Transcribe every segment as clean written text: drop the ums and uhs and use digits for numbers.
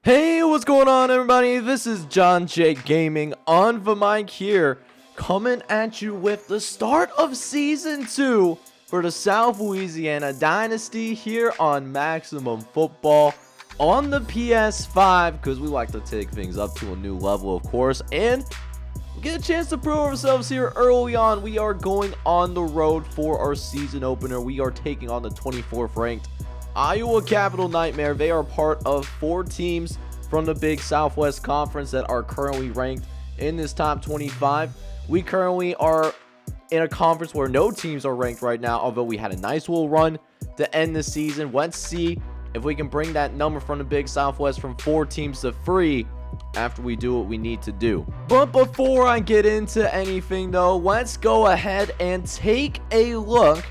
Hey, what's going on, everybody? This is John J Gaming on the mic here, coming at you with the start of Season 2 for the South Louisiana Dynasty here on Maximum Football on the PS5, because we like to take things up to a new level, of course, and get a chance to prove ourselves here early on. We are going on the road for our season opener. We are taking on the 24th ranked Iowa Capital Nightmare. They are part of 4 teams from the Big Southwest Conference that are currently ranked in this top 25. We currently are in a conference where no teams are ranked right now, although we had a nice little run to end the season. Let's see if we can bring that number from the Big Southwest from 4 teams to 3 after we do what we need to do. But before I get into anything though, let's go ahead and take a look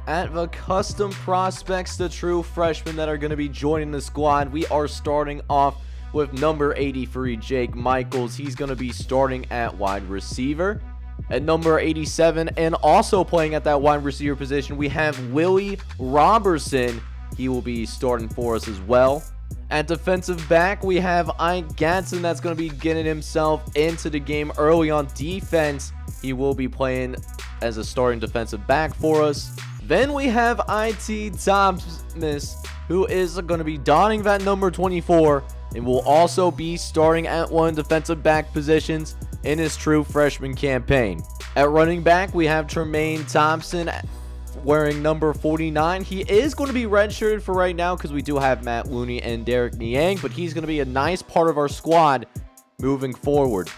at the custom prospects, the true freshmen that are going to be joining the squad. We are starting off with number 83, Jake Michaels. He's going to be starting at wide receiver. At number 87, and also playing at that wide receiver position, we have Willie Robertson. He will be starting for us as well. At defensive back, we have Ike Gatson. That's going to be getting himself into the game early on defense. He will be playing as a starting defensive back for us. Then we have It Thomas, who is going to be donning that number 24 and will also be starting at one defensive back positions in his true freshman campaign. At running back, we have Tremaine Thompson wearing number 49. He is going to be redshirted for right now because we do have Matt Looney and Derek Niang, but he's going to be a nice part of our squad moving forward.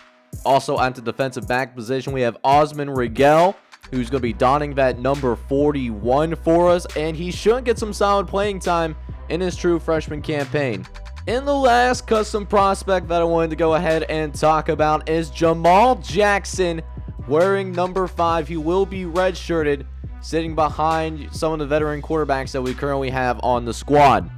Also at the defensive back position, we have Osman Rigel, who's going to be donning that number 41 for us, and he should get some solid playing time in his true freshman campaign. And the last custom prospect that I wanted to go ahead and talk about is Jamal Jackson, wearing number 5. He will be redshirted, sitting behind some of the veteran quarterbacks that we currently have on the squad.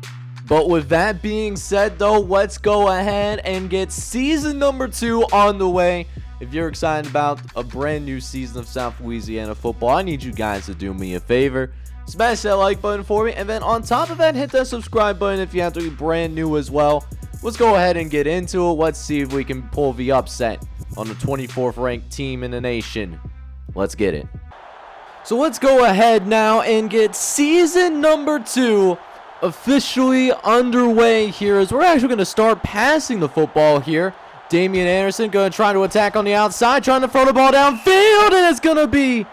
But with that being said, though, let's go ahead and get season number 2 on the way. If you're excited about a brand new season of South Louisiana football, I need you guys to do me a favor. Smash that like button for me, and then on top of that, hit that subscribe button if you have to be brand new as well. Let's go ahead and get into it. Let's see if we can pull the upset on the 24th ranked team in the nation. Let's get it. So let's go ahead now and get season number 2 officially underway here, as we're actually going to start passing the football here. Damian Anderson going to try to attack on the outside, trying to throw the ball downfield, and it's going to be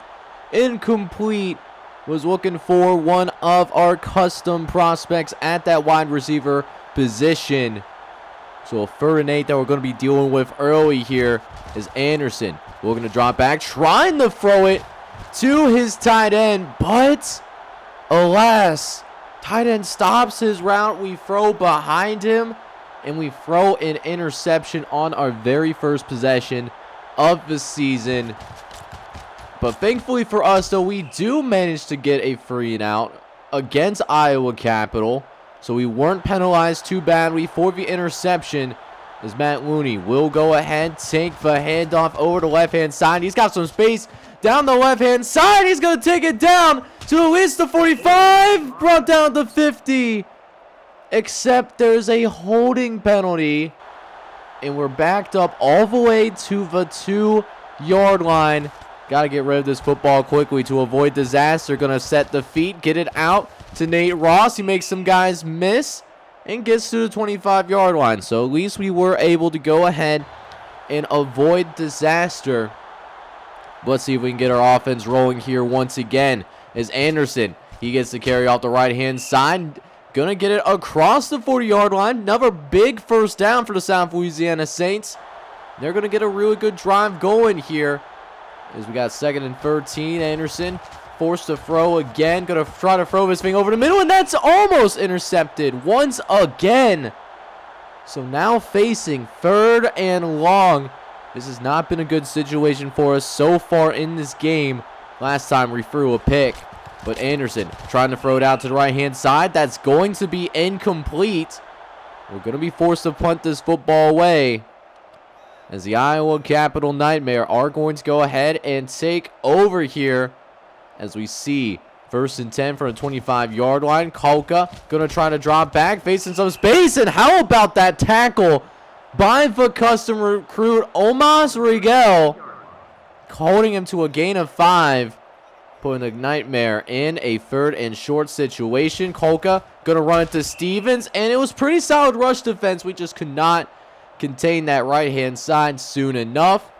incomplete. Was looking for one of our custom prospects at that wide receiver position. So a 3rd and 8 that we're going to be dealing with early here is Anderson. We're going to drop back, trying to throw it to his tight end, but alas, tight end stops his route. We throw behind him, and we throw an interception on our very first possession of the season. But thankfully for us, though, we do manage to get a 3 and out against Iowa Capital. So we weren't penalized too badly for the interception, as Matt Looney will go ahead, take the handoff over the left-hand side. He's got some space down the left-hand side. He's going to take it down to at least the 45, brought down to 50. Except there's a holding penalty, and we're backed up all the way to the 2-yard line. Got to get rid of this football quickly to avoid disaster. Going to set the feet, get it out to Nate Ross. He makes some guys miss and gets to the 25-yard line. So at least we were able to go ahead and avoid disaster. Let's see if we can get our offense rolling here once again. As Anderson, he gets the carry off the right-hand side. Going to get it across the 40-yard line. Another big first down for the South Louisiana Saints. They're going to get a really good drive going here, as we got 2nd and 13. Anderson forced to throw again. Going to try to throw this thing over the middle, and that's almost intercepted once again. So now facing 3rd and long. This has not been a good situation for us so far in this game. Last time we threw a pick. But Anderson trying to throw it out to the right-hand side. That's going to be incomplete. We're going to be forced to punt this football away, as the Iowa Capital Nightmare are going to go ahead and take over here, as we see First and 10 from the 25-yard line. Kolka going to try to drop back, facing some space. And how about that tackle by the custom recruit, Omas Rigel, holding him to a gain of 5, putting the Nightmare in a 3rd and short situation. Kolka going to run it to Stevens, and it was pretty solid rush defense. We just could not contain that right-hand side soon enough.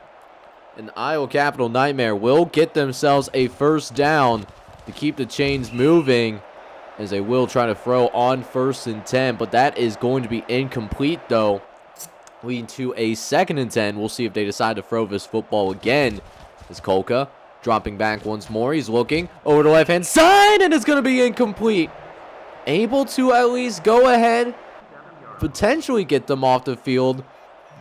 And the Iowa Capital Nightmare will get themselves a first down to keep the chains moving, as they will try to throw on 1st and 10. But that is going to be incomplete, though, leading to a 2nd and 10. We'll see if they decide to throw this football again. As Kolka dropping back once more. He's looking over the left-hand side, and it's going to be incomplete. Able to at least go ahead, potentially get them off the field.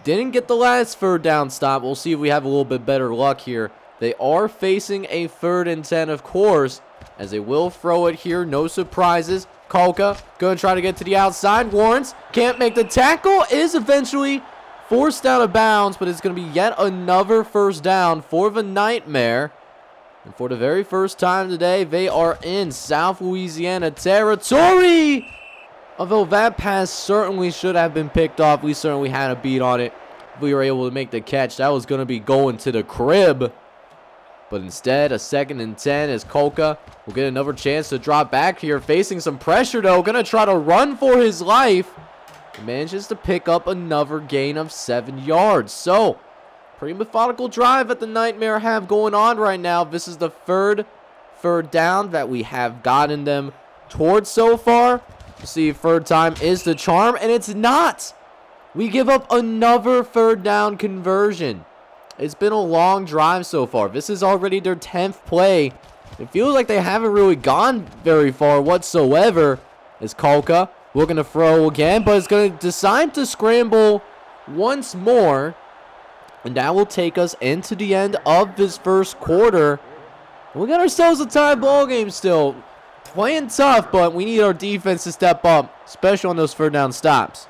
Didn't get the last 3rd down stop. We'll see if we have a little bit better luck here. They are facing a 3rd and 10, of course, as they will throw it here. No surprises. Kolka going to try to get to the outside. Warrens can't make the tackle. Is eventually forced out of bounds, but it's going to be yet another first down for the Nightmare. And for the very first time today, they are in South Louisiana territory. Although that pass certainly should have been picked off. We certainly had a beat on it. If we were able to make the catch, that was going to be going to the crib. But instead, a 2nd and 10 as Kolka will get another chance to drop back here. Facing some pressure, though. Going to try to run for his life. He manages to pick up another gain of 7 yards. So, pretty methodical drive that the Nightmare have going on right now. This is the third down that we have gotten them towards so far. We'll see if 3rd time is the charm, and it's not. We give up another 3rd down conversion. It's been a long drive so far. This is already their 10th play. It feels like they haven't really gone very far whatsoever. As Kolka looking to throw again, but it's going to decide to scramble once more. And that will take us into the end of this first quarter. We got ourselves a tie ball game still. Playing tough, but we need our defense to step up, especially on those 3rd down stops.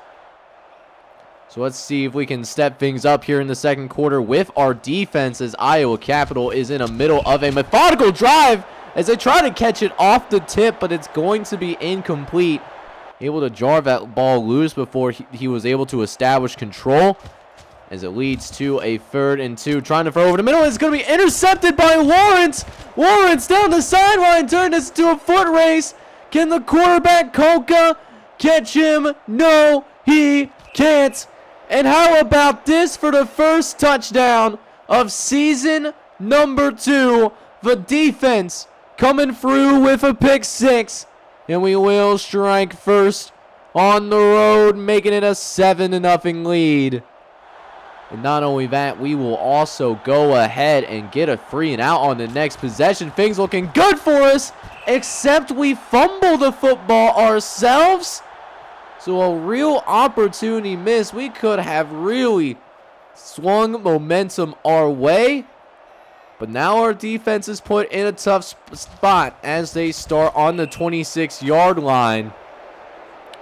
So let's see if we can step things up here in the second quarter with our defense, as Iowa Capital is in the middle of a methodical drive as they try to catch it off the tip, but it's going to be incomplete. Able to jar that ball loose before he was able to establish control, as it leads to a 3rd and 2. Trying to throw over the middle. It's going to be intercepted by Lawrence. Lawrence down the sideline. Turn this into a foot race. Can the quarterback, Kolka, catch him? No, he can't. And how about this for the first touchdown of season number 2? The defense coming through with a pick 6. And we will strike first on the road, making it a 7-0 lead. And not only that, we will also go ahead and get a 3 and out on the next possession. Things looking good for us, except we fumble the football ourselves. So a real opportunity missed. We could have really swung momentum our way. But now our defense is put in a tough spot as they start on the 26-yard line.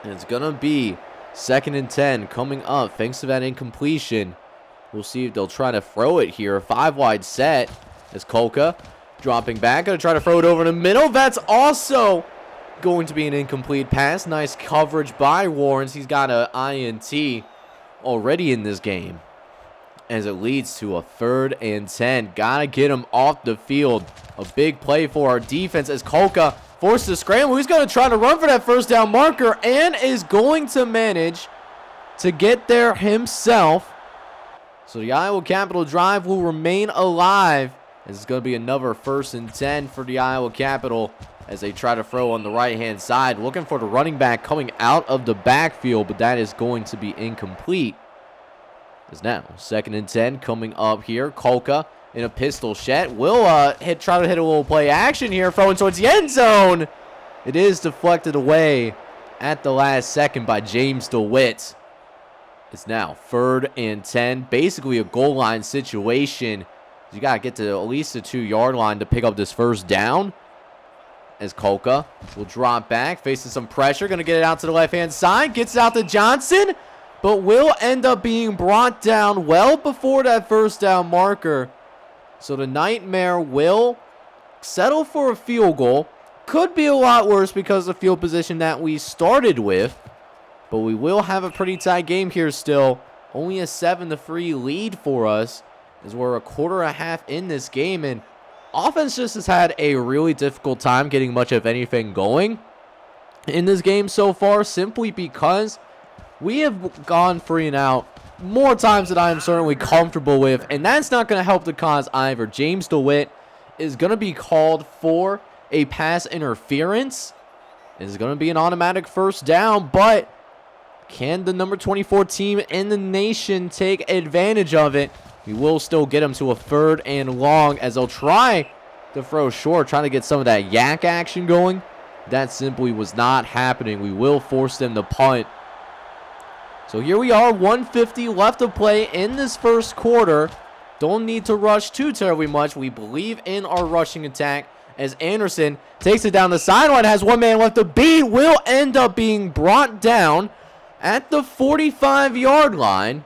And it's going to be 2nd and 10 coming up thanks to that incompletion. We'll see if they'll try to throw it here. 5-wide set as Kolka dropping back. Going to try to throw it over the middle. That's also going to be an incomplete pass. Nice coverage by Warrens. He's got an INT already in this game, as it leads to a 3rd and 10. Gotta get him off the field. A big play for our defense as Kolka forced to scramble. He's going to try to run for that 1st down marker and is going to manage to get there himself. So the Iowa Capital drive will remain alive. This is going to be another 1st and 10 for the Iowa Capital as they try to throw on the right-hand side. Looking for the running back coming out of the backfield, but that is going to be incomplete. As now 2nd and 10 coming up here. Kolka in a pistol shet will try to hit a little play action here, throwing towards the end zone. It is deflected away at the last second by James DeWitt. It's now 3rd and 10, basically a goal line situation. You got to get to at least the 2-yard line to pick up this 1st down. As Kolka will drop back, facing some pressure, going to get it out to the left-hand side, gets it out to Johnson, but will end up being brought down well before that 1st down marker. So the Nightmare will settle for a field goal. could be a lot worse because of the field position that we started with. But we will have a pretty tight game here still. Only a 7-3 lead for us as we're a quarter and a half in this game. And offense just has had a really difficult time getting much of anything going in this game so far, simply because we have gone 3 and out more times than I am certainly comfortable with. And that's not going to help the cause either. James DeWitt is going to be called for a pass interference. It's going to be an automatic first down, but can the number 24 team in the nation take advantage of it? We will still get them to a 3rd and long as they'll try to throw short, trying to get some of that yak action going. That simply was not happening. We will force them to punt. So here we are, 150 left to play in this first quarter. Don't need to rush too terribly much. We believe in our rushing attack as Anderson takes it down the sideline, has one man left to beat, will end up being brought down at the 45-yard line.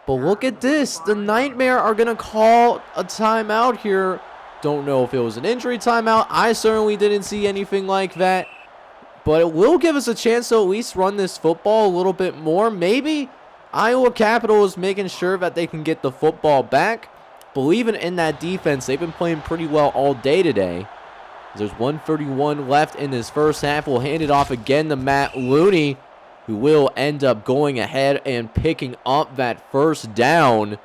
But look at this. The Nightmare are going to call a timeout here. Don't know if it was an injury timeout. I certainly didn't see anything like that. But it will give us a chance to at least run this football a little bit more. Maybe Iowa Capital is making sure that they can get the football back. Believing in that defense. They've been playing pretty well all day today. There's 1:31 left in this first half. We'll hand it off again to Matt Looney, who will end up going ahead and picking up that first down.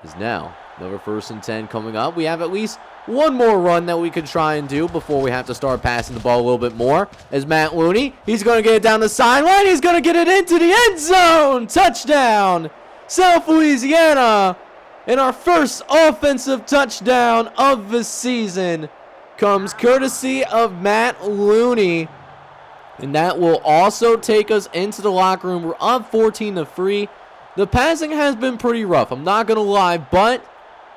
Is now another 1st and 10 coming up. We have at least one more run that we could try and do before we have to start passing the ball a little bit more. As Matt Looney, he's going to get it down the sideline. He's going to get it into the end zone. Touchdown, South Louisiana. And our first offensive touchdown of the season comes courtesy of Matt Looney. And that will also take us into the locker room. We're up 14-3. The passing has been pretty rough, I'm not going to lie, but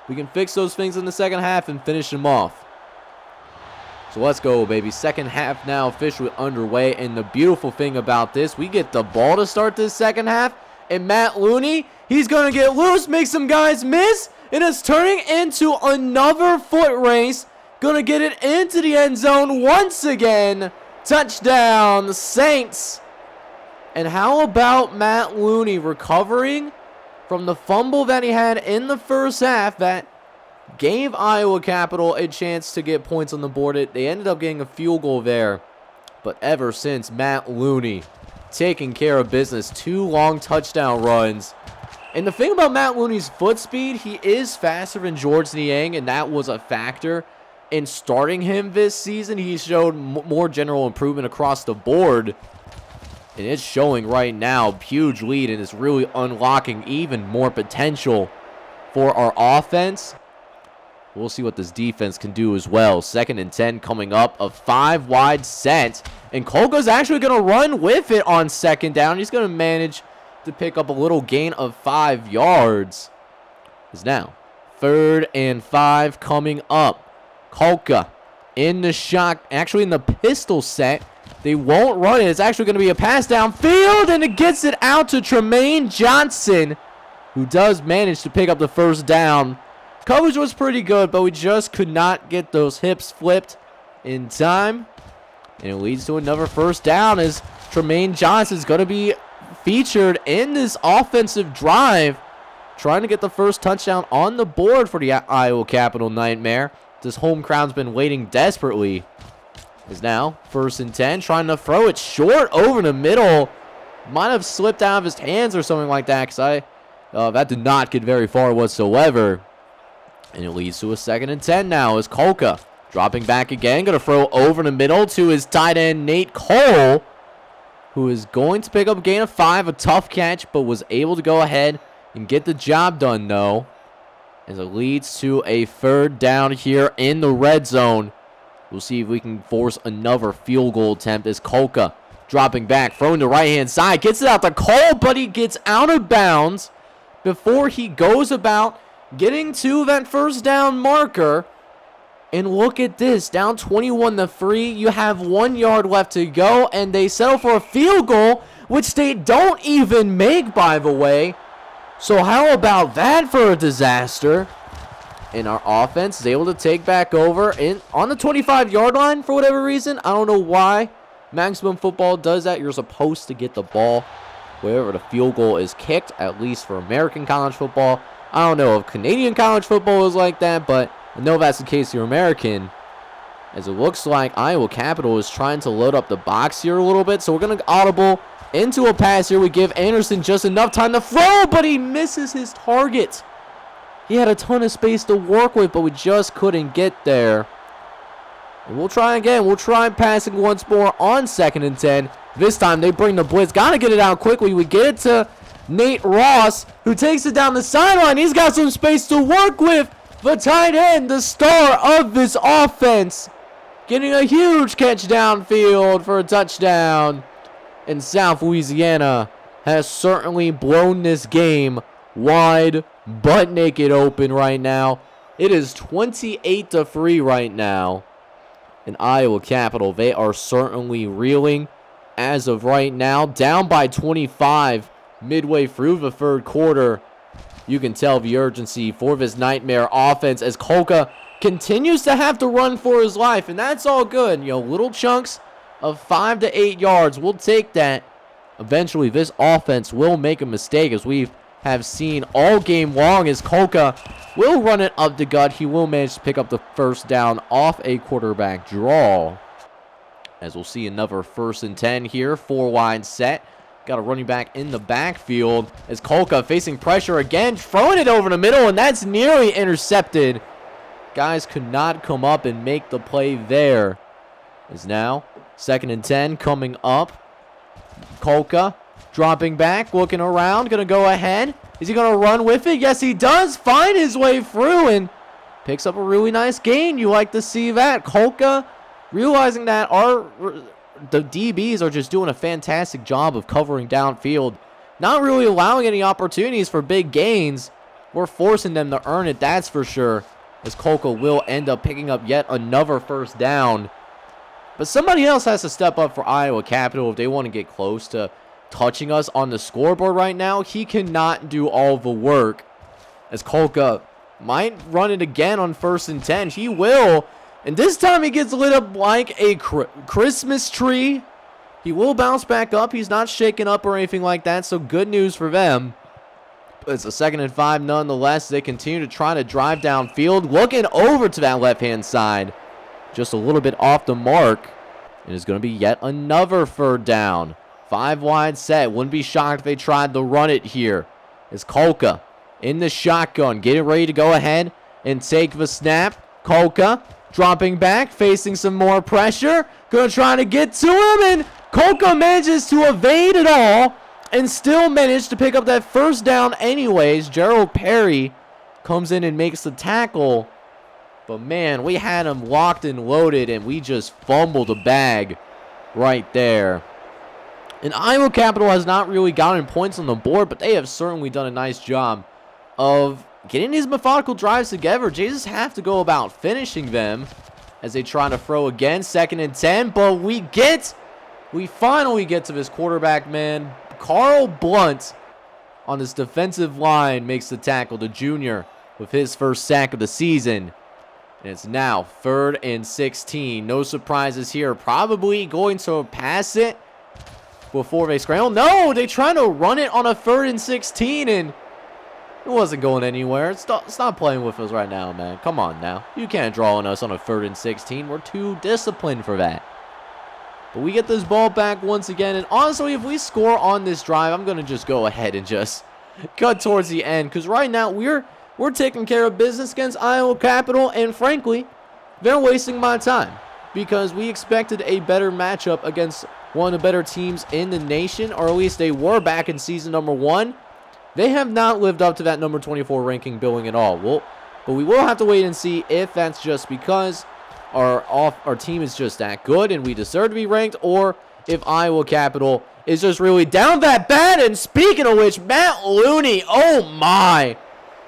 we can fix those things in the second half and finish them off. So let's go, baby. Second half now officially underway. And the beautiful thing about this, we get the ball to start this second half. And Matt Looney, he's going to get loose, make some guys miss. And it's turning into another foot race. Going to get it into the end zone once again. Touchdown, Saints. And how about Matt Looney recovering from the fumble that he had in the first half that gave Iowa Capital a chance to get points on the board. They ended up getting a field goal there. But ever since, Matt Looney taking care of business. 2 long touchdown runs. And the thing about Matt Looney's foot speed, he is faster than George Niang, and that was a factor in starting him this season. He showed more general improvement across the board. And it's showing right now, huge lead, and it's really unlocking even more potential for our offense. We'll see what this defense can do as well. 2nd and 10 coming up, a 5-wide set. And Kolka's actually going to run with it on 2nd down. He's going to manage to pick up a little gain of 5 yards. It's now 3rd and 5 coming up. Kolka in the shot, actually in the pistol set. They won't run it. It's actually going to be a pass downfield, and it gets it out to Tremaine Johnson, who does manage to pick up the first down. Coverage was pretty good, but we just could not get those hips flipped in time. And it leads to another first down as Tremaine Johnson is going to be featured in this offensive drive, trying to get the first touchdown on the board for the Iowa Capital Nightmare. This home crowd's been waiting desperately. Is now 1st and 10, trying to throw it short over the middle. Might have slipped out of his hands or something like that, because that did not get very far whatsoever. And it leads to a 2nd and 10 now as Kolka dropping back again. Going to throw over the middle to his tight end, Nate Cole, who is going to pick up a gain of 5. A tough catch, but was able to go ahead and get the job done, though. As it leads to a 3rd down here in the red zone. We'll see if we can force another field goal attempt as Kolka dropping back, throwing the right-hand side. Gets it out to Cole, but he gets out of bounds before he goes about getting to that first down marker. And look at this, down 21-3. You have 1 yard left to go, and they settle for a field goal, which they don't even make, by the way. So how about that for a disaster? And our offense is able to take back over on the 25-yard line for whatever reason. I don't know why. Maximum football does that. You're supposed to get the ball wherever the field goal is kicked, at least for American college football. I don't know if Canadian college football is like that, but I know that's the case for American. As it looks like Iowa Capital is trying to load up the box here a little bit. So we're going to audible into a pass here. We give Anderson just enough time to throw, but he misses his target. He had a ton of space to work with, but we just couldn't get there. And we'll try again. We'll try passing once more on 2nd and 10. This time they bring the blitz. Got to get it out quickly. We get it to Nate Ross, who takes it down the sideline. He's got some space to work with. The tight end, the star of this offense, getting a huge catch downfield for a touchdown. And South Louisiana has certainly blown this game wide, butt naked open right now. It is 28-3 right now. In Iowa Capital, they are certainly reeling as of right now. Down by 25 midway through the 3rd quarter. You can tell the urgency for this nightmare offense as Kolka continues to have to run for his life, and that's all good. You know, little chunks of 5 to 8 yards. We'll take that. Eventually, this offense will make a mistake, as we have seen all game long, as Kolka will run it up the gut. He will manage to pick up the 1st down off a quarterback draw. As we'll see another 1st and 10 here, 4 wide set. Got a running back in the backfield as Kolka facing pressure again, throwing it over the middle, and that's nearly intercepted. Guys could not come up and make the play there. As now 2nd and 10 coming up. Kolka dropping back, looking around, gonna go ahead. Is he gonna run with it? Yes, he does. Find his way through and picks up a really nice gain. You like to see that. Kolka realizing that the DBs are just doing a fantastic job of covering downfield, not really allowing any opportunities for big gains. We're forcing them to earn it, that's for sure, as Kolka will end up picking up yet another 1st down. But somebody else has to step up for Iowa Capital if they want to get close to touching us on the scoreboard right now. He cannot do all the work, as Kolka might run it again on 1st and 10. He will. And this time he gets lit up like a Christmas tree. He will bounce back up. He's not shaken up or anything like that, so good news for them. But it's a 2nd and 5 nonetheless. They continue to try to drive downfield, looking over to that left-hand side. Just a little bit off the mark. And it's going to be yet another 3rd down. 5 wide set. Wouldn't be shocked if they tried to run it here. It's Kolka in the shotgun, getting ready to go ahead and take the snap. Kolka dropping back, facing some more pressure. Gonna try to get to him, and Kolka manages to evade it all and still managed to pick up that 1st down anyways. Gerald Perry comes in and makes the tackle. But man, we had him locked and loaded, and we just fumbled the bag right there. And Iowa Capital has not really gotten points on the board, but they have certainly done a nice job of getting these methodical drives together. They just have to go about finishing them as they try to throw again. 2nd and 10, but we finally get to this quarterback, man. Carl Blunt on this defensive line makes the tackle, the junior, with his 1st sack of the season. And it's now 3rd and 16. No surprises here. Probably going to pass it before they scramble. No, they try to run it on a 3rd and 16, and it wasn't going anywhere. Stop playing with us right now, man. Come on now. You can't draw on us on a 3rd and 16. We're too disciplined for that. But we get this ball back once again. And honestly, if we score on this drive, I'm going to just go ahead and just cut towards the end. Because right now, we're taking care of business against Iowa Capital. And frankly, they're wasting my time. Because we expected a better matchup against one of the better teams in the nation. Or at least they were back in season number 1. They have not lived up to that number 24 ranking billing at all. But we will have to wait and see if that's just because our team is just that good and we deserve to be ranked, or if Iowa Capital is just really down that bad. And speaking of which, Matt Looney, oh my.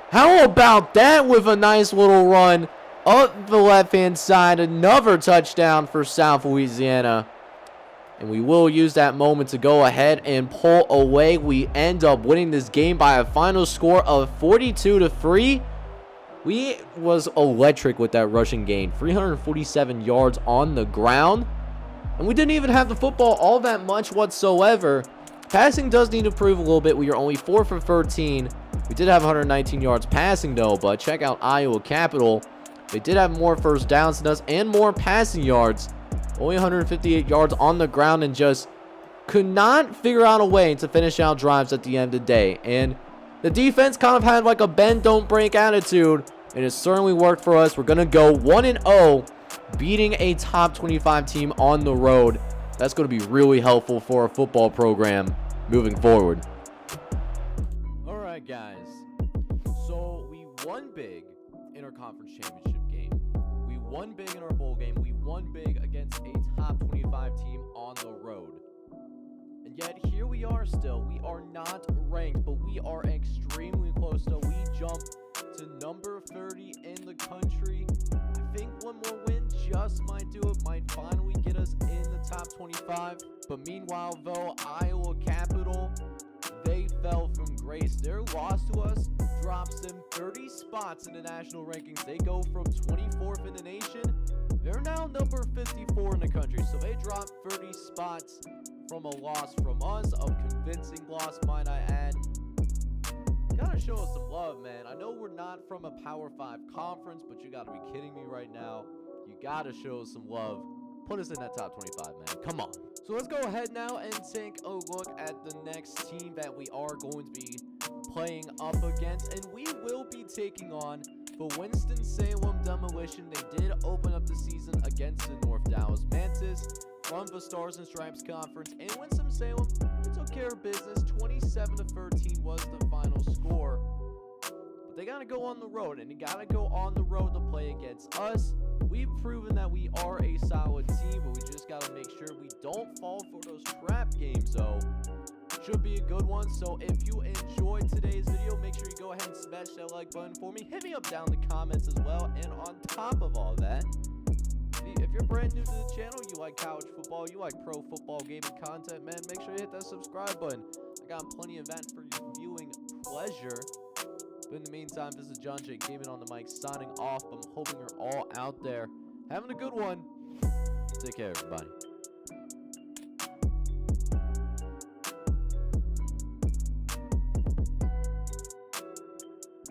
How about that with a nice little run up the left-hand side. Another touchdown for South Louisiana. And we will use that moment to go ahead and pull away. We end up winning this game by a final score of 42-3. We was electric with that rushing game. 347 yards on the ground. And we didn't even have the football all that much whatsoever. Passing does need to improve a little bit. We are only 4 for 13. We did have 119 yards passing though, but check out Iowa Capital. They did have more first downs than us and more passing yards. Only 158 yards on the ground, and just could not figure out a way to finish out drives at the end of the day. And the defense kind of had like a bend don't break attitude, and it certainly worked for us. We're going to go 1-0, beating a top 25 team on the road. That's going to be really helpful for our football program moving forward. All right, guys. So we won big in our conference championship game. We won big in our bowl game. We won big against a top 25 team on the road. And yet here we are still. We are not ranked, but we are extremely close. So we jumped to number 30 in the country. I think one more win just might do it, might finally get us in the top 25. But meanwhile, though, Iowa Capital, they fell from grace. Their loss to us drops them 30 spots in the national rankings. They go from 24th in the nation. They're now number 54 in the country. So they dropped 30 spots from a loss from us, a convincing loss, might I add. Gotta show us some love, man. I know we're not from a Power 5 conference, but you gotta be kidding me right now. You gotta show us some love. Put us in that top 25, man. Come on. So let's go ahead now and take a look at the next team that we are going to be playing up against. And we will be taking on the Winston-Salem Demolition. They did open up the season against the North Dallas Mantis from the Stars and Stripes Conference. And Winston-Salem, they took care of business. 27-13 was the final score. But they got to go on the road, and you got to go on the road to play against us. We've proven that we are a solid team, but we just got to make sure we don't fall for those trap games, though. Should be a good one. So if you enjoyed today's video, make sure you go ahead and smash that like button for me. Hit me up down in the comments as well. And on top of all that, if you're brand new to the channel, you like college football, you like pro football gaming content, man, make sure you hit that subscribe button. I got plenty of that for your viewing pleasure. But in the meantime, this is John J. Gaming on the mic signing off. I'm hoping you're all out there having a good one. Take care, everybody.